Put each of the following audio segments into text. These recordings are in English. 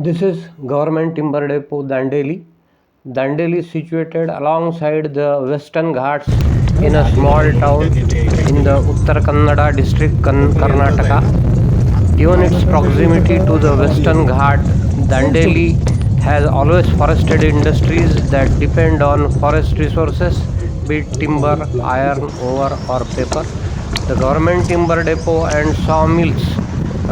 This is Government Timber Depot Dandeli. Dandeli is situated alongside the Western Ghats in a small town in the Uttar Kannada district, Karnataka. Given its proximity to the Western Ghat, Dandeli has always forested industries that depend on forest resources, be it timber, iron ore, or paper. The Government Timber Depot and sawmills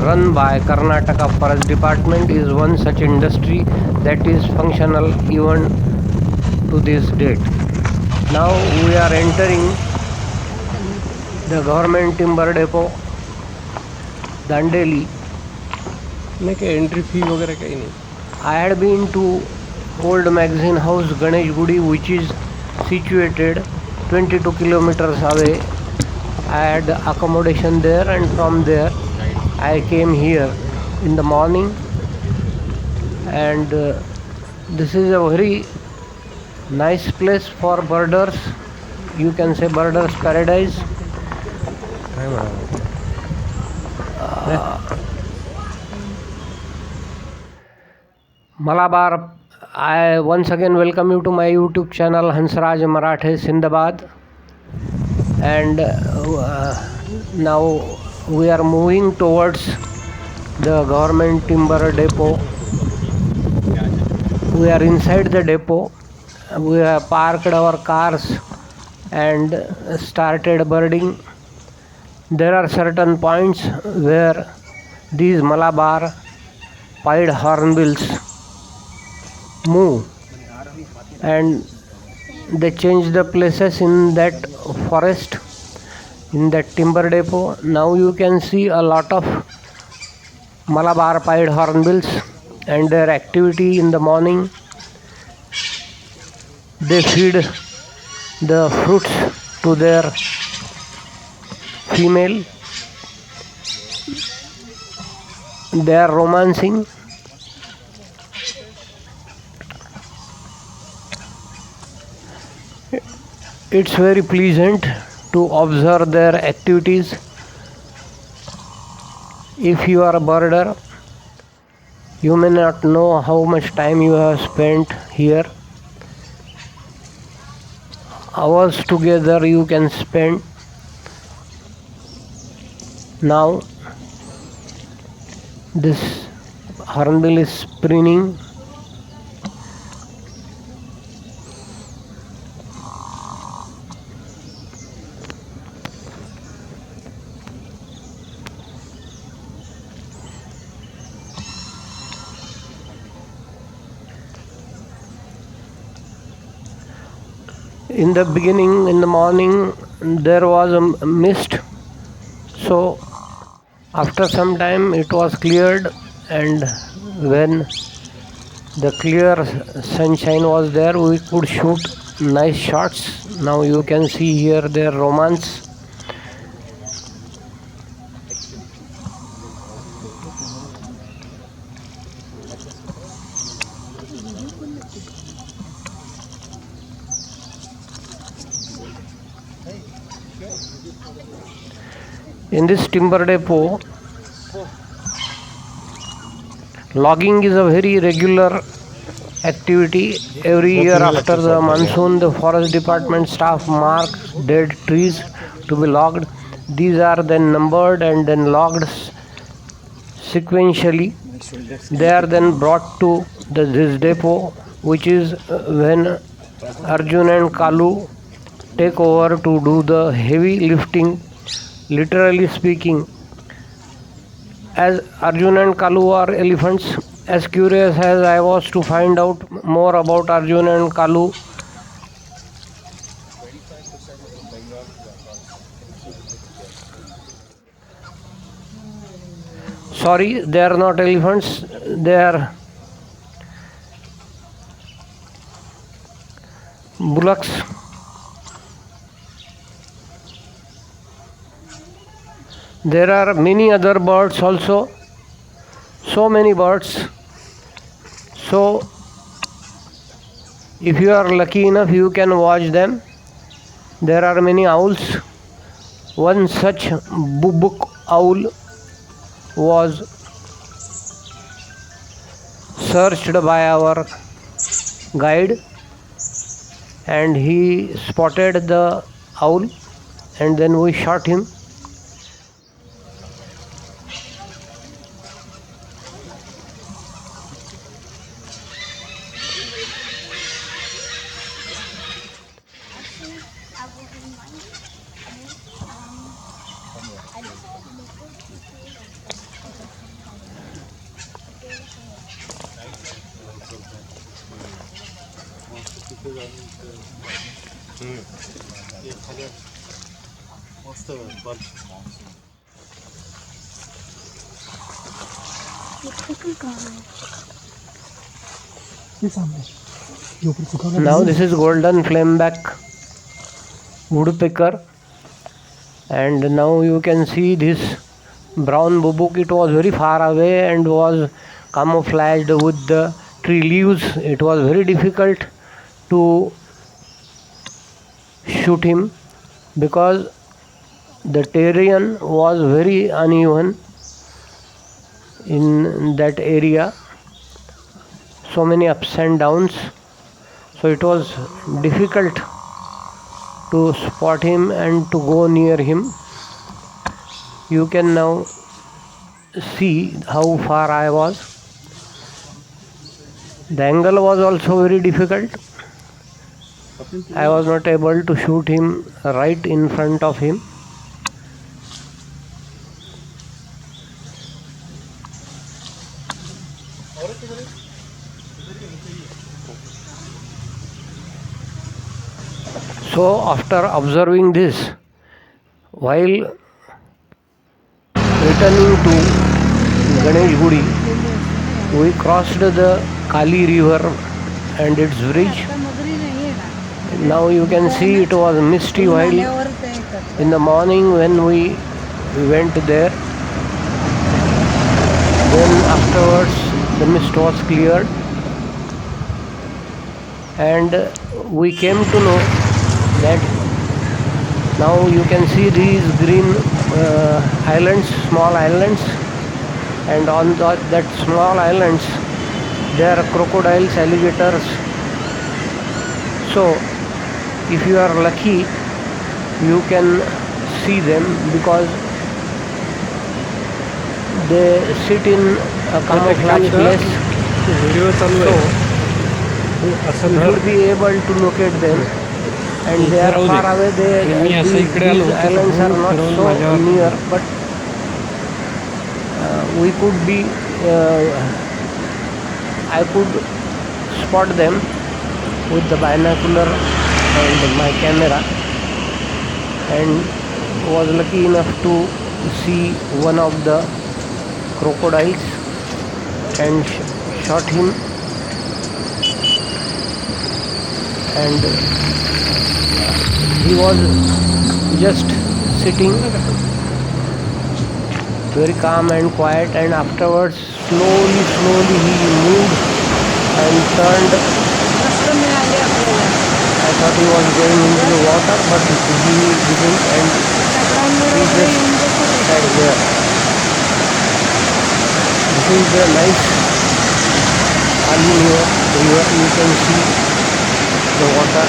run by Karnataka Forest Department is one such industry that is functional even to this date. Now we are entering the Government Timber Depot, Dandeli. नहीं क्या entry fee वगैरह कहीं नहीं. I had been to old magazine house Ganesh Gudi, which is situated 22 kilometers away. I had accommodation there, and from there I came here in the morning, and this is a very nice place for birders. You can say birders paradise. काय म्हणावं. Malabar, I once again welcome you to my YouTube channel Hansraj Marathe Sindabad, and now we are moving towards the Government Timber Depot. We are inside the depot. We have parked our cars and started birding. There are certain points where these Malabar pied hornbills move, and they change the places in that forest, in that timber depot. Now you can see a lot of Malabar pied hornbills and their activity in the morning. They feed the fruits to their female. They are romancing. It's very pleasant to observe their activities. If you are a birder, you may not know how much time you have spent here. Hours together you can spend. Now this hornbill is preening. In the beginning, in the morning, there was a mist, so after some time it was cleared, and when the clear sunshine was there, we could shoot nice shots. Now you can see here their romance. In this timber depot, logging is a very regular activity. Every year after the monsoon, the forest department staff marks dead trees to be logged. These are then numbered and then logged sequentially. They are then brought to this depot, which is when Arjun and Kalu take over to do the heavy lifting. Literally speaking, as Arjun and Kalu are elephants, as curious as I was to find out more about Arjun and Kalu, sorry, they are not elephants, they are bullocks. There are many other birds also, so many birds. So if you are lucky enough, you can watch them. There are many owls. One such bubuk owl was searched by our guide, and he spotted the owl, and then we shot him. Now this is golden flameback woodpecker, and now you can see this brown bubuk. It was very far away and was camouflaged with the tree leaves. It was very difficult to shoot him because the terrain was very uneven in that area, so many ups and downs, so it was difficult to spot him and to go near him. You can now see how far I was. The angle was also very difficult. I was not able to shoot him right in front of him. So after observing this, while returning to Ganesh Gudi, we crossed the Kali river and its bridge. Now you can see it was misty while in the morning when we went there. Then afterwards the mist was cleared, and we came to know that now you can see these green islands, small islands, and on that small islands there are crocodiles, alligators. So if you are lucky, you can see them because they sit in a camouflage place. Video चालू So आहे असं you will be able to locate them, and they are far away. मी असं इकडे आलो These होतो, islands are not फिरवून so माझ्यावर near, but we could be I could spot them with the binocular and my camera, and was lucky enough to see one of the crocodiles and shot him, and he was just sitting very calm and quiet, and afterwards slowly he moved and turned. I thought he was going into the water, but he didn't, and he just sat there. This is the nice Kali river. You can see the water.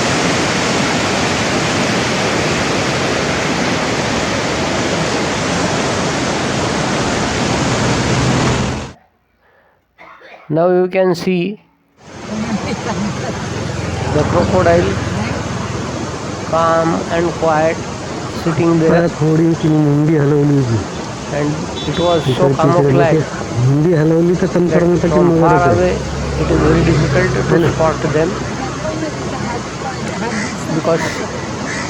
Now you can see the crocodile calm and quiet sitting there, थोडी ती मुंडी हलवली होती and it was so camouflaged मुंडी हलवली तर confirm that होतं की from मगर far आहे. away it is very difficult to spot them because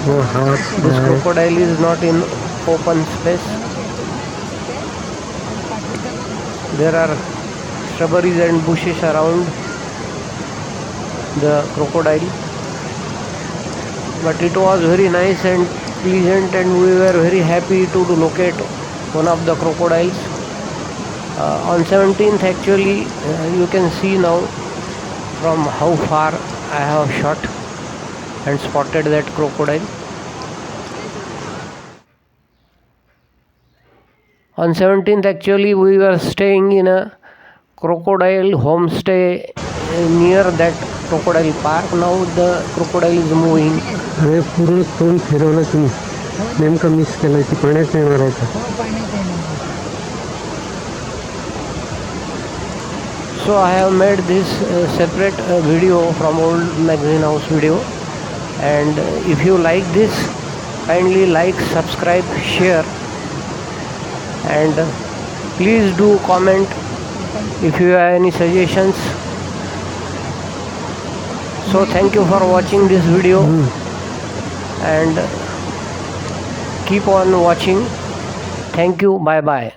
वो हात this आहे. crocodile is not in open space. There are shrubberies and bushes around the crocodile, but it was very nice and pleasant, and we were very happy to locate one of the crocodiles. On 17th actually, you can see now from how far I have shot and spotted that crocodile. On 17th actually we were staying in a crocodile homestay near that crocodile park. Now the crocodile is moving. अरे पूर्ण तोंड फिरवलं तुम्ही नेमकं miss केलं की पाण्यात येणार आहे का So I have made this separate video from old magazine house video, and if you like this, kindly like, subscribe, share, and please do comment if you have any suggestions. So thank you for watching this video, and keep on watching. Thank you. Bye bye.